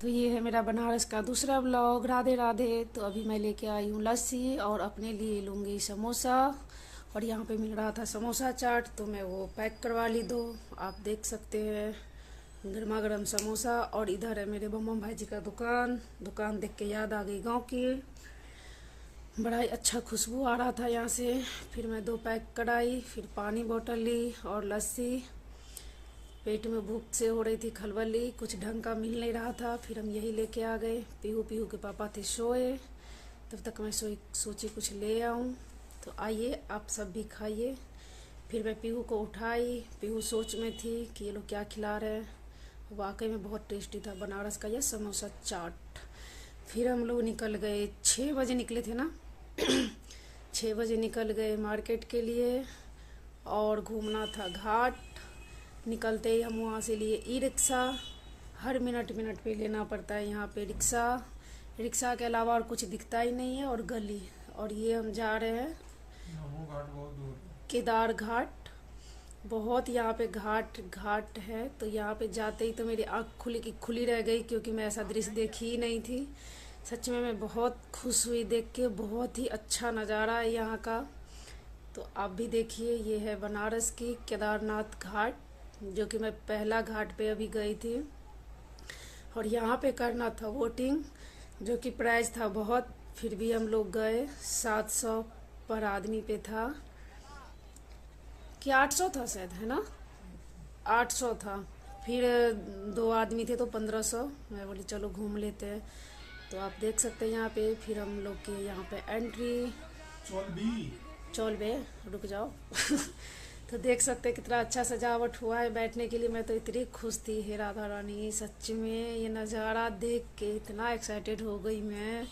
तो ये है मेरा बनारस का दूसरा ब्लॉग। राधे राधे। तो अभी मैं लेके आई हूँ लस्सी और अपने लिए लूँगी समोसा। और यहाँ पे मिल रहा था समोसा चाट, तो मैं वो पैक करवा ली दो। आप देख सकते हैं गर्मा गर्म समोसा। और इधर है मेरे बम्बम भाई जी का दुकान। दुकान देख के याद आ गई गांव की। बड़ा ही अच्छा खुशबू आ रहा था यहाँ से। फिर मैं दो पैक कराई, फिर पानी बोतल ली और लस्सी। पेट में भूख से हो रही थी खलबली, कुछ ढंग का मिल नहीं रहा था। फिर हम यही लेके आ गए। पीहू पीहू के पापा थे सोए, तब तक मैं सोची कुछ ले आऊँ। तो आइए आप सब भी खाइए। फिर मैं पीहू को उठाई। पीहू सोच में थी कि ये लोग क्या खिला रहे हैं। वाकई में बहुत टेस्टी था बनारस का यह समोसा चाट। फिर हम लोग निकल गए, 6 बजे निकले थे ना। 6 बजे निकल गए मार्केट के लिए और घूमना था घाट। निकलते ही हम वहाँ से लिए ई रिक्शा। हर मिनट मिनट पे लेना पड़ता है यहाँ पे रिक्शा। रिक्शा के अलावा और कुछ दिखता ही नहीं है। और गली। और ये हम जा रहे हैं घाट बहुत दूर केदार घाट। बहुत यहाँ पे घाट घाट है। तो यहाँ पे जाते ही तो मेरी आँख खुली की खुली रह गई, क्योंकि मैं ऐसा दृश्य देखी ही नहीं थी। सच में मैं बहुत खुश हुई देख के। बहुत ही अच्छा नज़ारा है यहाँ का। तो आप भी देखिए, ये है बनारस की केदारनाथ घाट, जो कि मैं पहला घाट पे अभी गई थी। और यहाँ पे करना था वोटिंग, जो कि प्राइस था बहुत। फिर भी हम लोग गए। 700 पर आदमी पे था, कि 800 था शायद, है ना। 800 था। फिर दो आदमी थे तो 1500। मैं बोली चलो घूम लेते हैं। तो आप देख सकते हैं यहाँ पे। फिर हम लोग के यहाँ पे एंट्री। चौल बे, रुक जाओ। तो देख सकते हैं कितना अच्छा सजावट हुआ है बैठने के लिए। मैं तो इतनी खुश थी, हे राधा रानी। सच में ये नज़ारा देख के इतना एक्साइटेड हो गई मैं।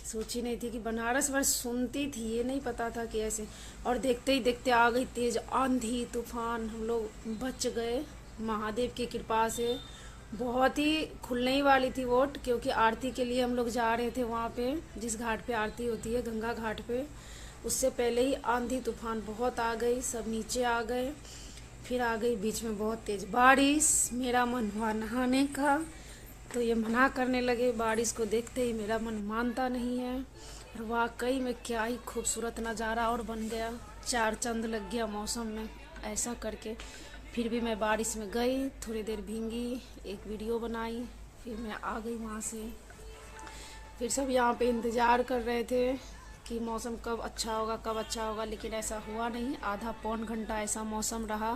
सोची नहीं थी कि बनारस, बस सुनती थी, ये नहीं पता था कि ऐसे। और देखते ही देखते आ गई तेज आंधी तूफान। हम लोग बच गए महादेव की कृपा से। बहुत ही खुलने ही वाली थी वोट, क्योंकि आरती के लिए हम लोग जा रहे थे वहाँ पे, जिस घाट पे आरती होती है गंगा घाट पे। उससे पहले ही आंधी तूफान बहुत आ गई, सब नीचे आ गए। फिर आ गई बीच में बहुत तेज बारिश। मेरा मन हुआ नहाने का, तो ये मना करने लगे। बारिश को देखते ही मेरा मन मानता नहीं है। और वाकई में क्या ही खूबसूरत नज़ारा और बन गया। चार चंद लग गया मौसम में ऐसा करके। फिर भी मैं बारिश में गई, थोड़ी देर भींगी, एक वीडियो बनाई, फिर मैं आ गई वहाँ से। फिर सब यहाँ पे इंतज़ार कर रहे थे कि मौसम कब अच्छा होगा कब अच्छा होगा, लेकिन ऐसा हुआ नहीं। आधा पौन घंटा ऐसा मौसम रहा।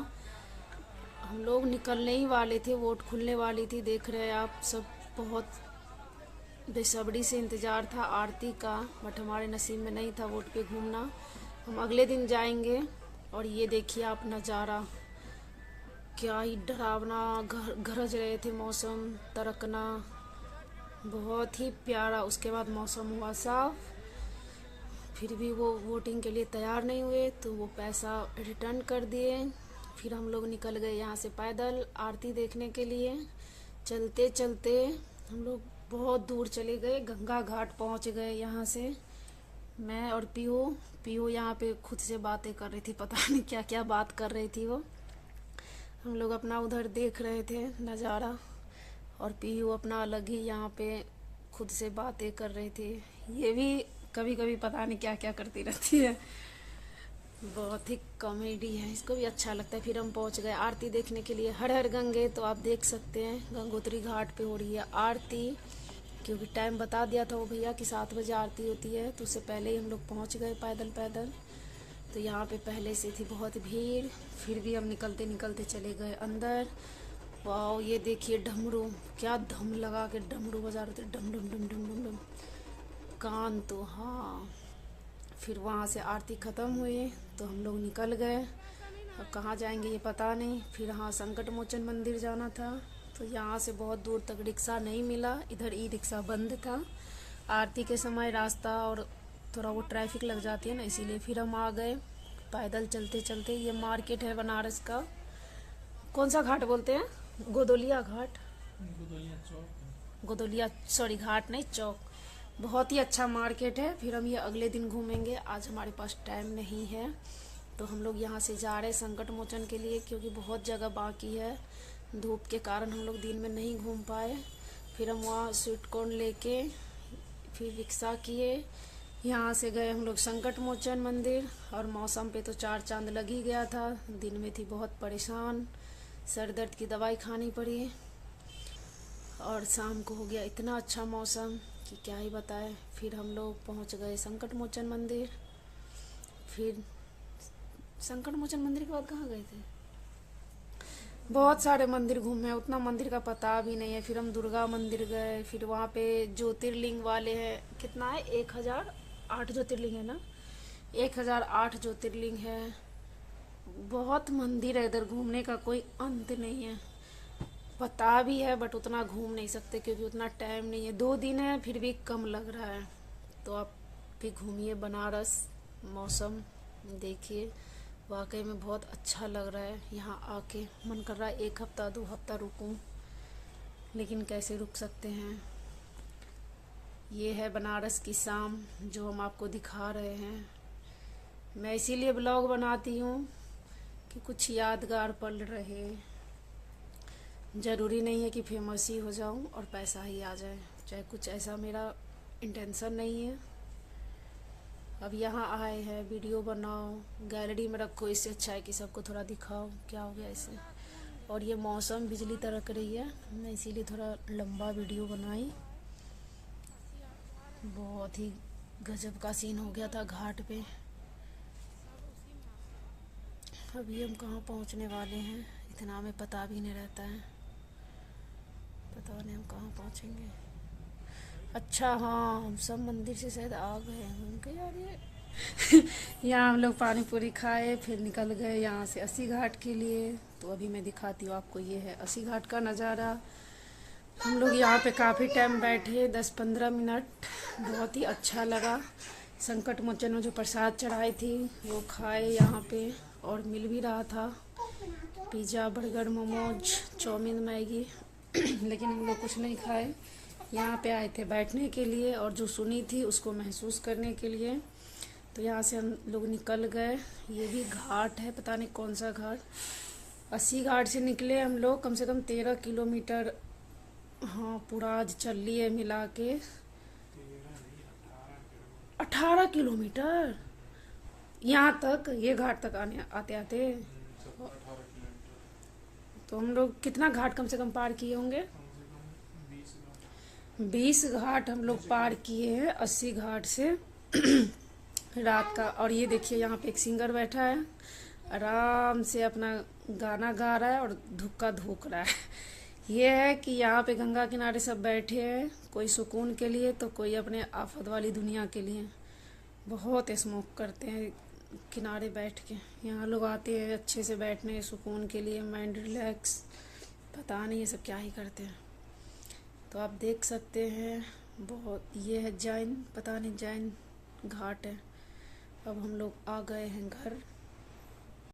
हम लोग निकलने ही वाले थे, वोट खुलने वाली थी। देख रहे हैं आप सब, बहुत बेसब्री से इंतज़ार था आरती का। बट हमारे नसीब में नहीं था वोट पे घूमना। हम अगले दिन जाएंगे। और ये देखिए आप नज़ारा, क्या ही डरावना गरज रहे थे मौसम, तड़कना, बहुत ही प्यारा। उसके बाद मौसम हुआ साफ। फिर भी वो वोटिंग के लिए तैयार नहीं हुए, तो वो पैसा रिटर्न कर दिए। फिर हम लोग निकल गए यहाँ से पैदल आरती देखने के लिए। चलते चलते हम लोग बहुत दूर चले गए, गंगा घाट पहुँच गए यहाँ से। मैं और पीहू पीहू यहाँ पे खुद से बातें कर रही थी, पता नहीं क्या क्या बात कर रही थी वो। हम लोग अपना उधर देख रहे थे नज़ारा, और पीहू अपना अलग ही यहाँ पे खुद से बातें कर रही थी। ये भी कभी कभी पता नहीं क्या क्या करती रहती है। बहुत ही कॉमेडी है, इसको भी अच्छा लगता है। फिर हम पहुंच गए आरती देखने के लिए, हर हर गंगे। तो आप देख सकते हैं गंगोत्री घाट पे हो रही है आरती, क्योंकि टाइम बता दिया था वो भैया कि 7 बजे आरती होती है। तो उससे पहले ही हम लोग पहुंच गए पैदल पैदल। तो यहाँ पे पहले से थी बहुत भीड़। फिर भी हम निकलते निकलते चले गए अंदर। वाह, ये देखिए डमरू, क्या धम लगा के डमरू बजा रहे थे, डम डम डम डम डम डम, कान तो। हाँ, फिर वहाँ से आरती ख़त्म हुई तो हम लोग निकल गए। अब कहाँ जाएंगे ये पता नहीं। फिर हाँ, संकट मोचन मंदिर जाना था। तो यहाँ से बहुत दूर तक रिक्शा नहीं मिला, इधर ई रिक्शा बंद था। आरती के समय रास्ता और थोड़ा वो ट्रैफिक लग जाती है ना, इसीलिए फिर हम आ गए पैदल चलते चलते। ये मार्केट है बनारस का, कौन सा घाट बोलते हैं, गोदोलिया घाट, गोदोलिया, सॉरी घाट नहीं चौक। बहुत ही अच्छा मार्केट है। फिर हम ये अगले दिन घूमेंगे, आज हमारे पास टाइम नहीं है। तो हम लोग यहाँ से जा रहे हैं संकट मोचन के लिए, क्योंकि बहुत जगह बाकी है। धूप के कारण हम लोग दिन में नहीं घूम पाए। फिर हम वहाँ स्वीट कॉर्न लेके फिर रिक्शा किए, यहाँ से गए हम लोग संकट मोचन मंदिर। और मौसम पे तो 4 चांद लग ही गया था। दिन में थी बहुत परेशान, सर दर्द की दवाई खानी पड़ी। और शाम को हो गया इतना अच्छा मौसम कि क्या ही बताए। फिर हम लोग पहुँच गए संकट मोचन मंदिर। फिर संकट मोचन मंदिर के बाद कहाँ गए थे? बहुत सारे मंदिर घूमे, उतना मंदिर का पता भी नहीं है। फिर हम दुर्गा मंदिर गए। फिर वहाँ पे ज्योतिर्लिंग वाले हैं, कितना है, 1008 ज्योतिर्लिंग है ना, 1008 ज्योतिर्लिंग है। बहुत मंदिर है इधर, घूमने का कोई अंत नहीं है। पता भी है बट उतना घूम नहीं सकते क्योंकि उतना टाइम नहीं है। 2 दिन है फिर भी कम लग रहा है। तो आप भी घूमिए बनारस, मौसम देखिए, वाकई में बहुत अच्छा लग रहा है। यहाँ आके मन कर रहा है 1 हफ्ता 2 हफ्ता रुकूं, लेकिन कैसे रुक सकते हैं। ये है बनारस की शाम जो हम आपको दिखा रहे हैं। मैं इसीलिए ब्लॉग बनाती हूँ कि कुछ यादगार पल रहे। ज़रूरी नहीं है कि फेमस ही हो जाऊँ और पैसा ही आ जाए, चाहे कुछ ऐसा मेरा इंटेंशन नहीं है। अब यहाँ आए हैं, वीडियो बनाओ, गैलरी में रखो, इससे अच्छा है कि सबको थोड़ा दिखाओ। क्या हो गया इससे। और ये मौसम बिजली तड़क रही है, मैं इसीलिए थोड़ा लंबा वीडियो बनाई। बहुत ही गजब का सीन हो गया था घाट पे। अभी हम कहाँ पहुँचने वाले हैं इतना हमें पता भी नहीं रहता है। पता नहीं हम कहाँ पहुँचेंगे। अच्छा हाँ, हम सब मंदिर से शायद आ गए होंगे यार। ये यहाँ हम लोग पानी पूरी खाए, फिर निकल गए यहाँ से अस्सी घाट के लिए। तो अभी मैं दिखाती हूँ आपको, ये है अस्सी घाट का नज़ारा। हम लोग यहाँ पे काफ़ी टाइम बैठे, 10-15 मिनट, बहुत ही अच्छा लगा। संकट मोचन में जो प्रसाद चढ़ाई थी वो खाए यहाँ पे, और मिल भी रहा था pizza, burger, momos, chowmein, Maggi लेकिन हम लोग कुछ नहीं खाए। यहाँ पे आए थे बैठने के लिए और जो सुनी थी उसको महसूस करने के लिए। तो यहाँ से हम लोग निकल गए। ये भी घाट है, पता नहीं कौन सा घाट। अस्सी घाट से निकले हम लोग, कम से कम 13 किलोमीटर, हाँ पूरा आज चल लिए मिला के 18 किलोमीटर यहाँ तक, ये घाट तक आने आते आते। 17-18 किलोमीटर। तो हम लोग कितना घाट कम से कम पार किए होंगे? कम से कम 20 घाट हम लोग पार किए हैं 80 घाट से रात का। और ये देखिए यहाँ पे एक सिंगर बैठा है, आराम से अपना गाना गा रहा है और धुक्का धोक रहा है। ये है कि यहाँ पे गंगा किनारे सब बैठे हैं, कोई सुकून के लिए तो कोई अपने आफत वाली दुनिया के लिए। बहुत स्मोक करते हैं किनारे बैठ के। यहाँ लोग आते हैं अच्छे से बैठने, सुकून के लिए, माइंड रिलैक्स। पता नहीं ये सब क्या ही करते हैं। तो आप देख सकते हैं, बहुत, ये है जैन, पता नहीं जैन घाट है। अब हम लोग आ गए हैं घर।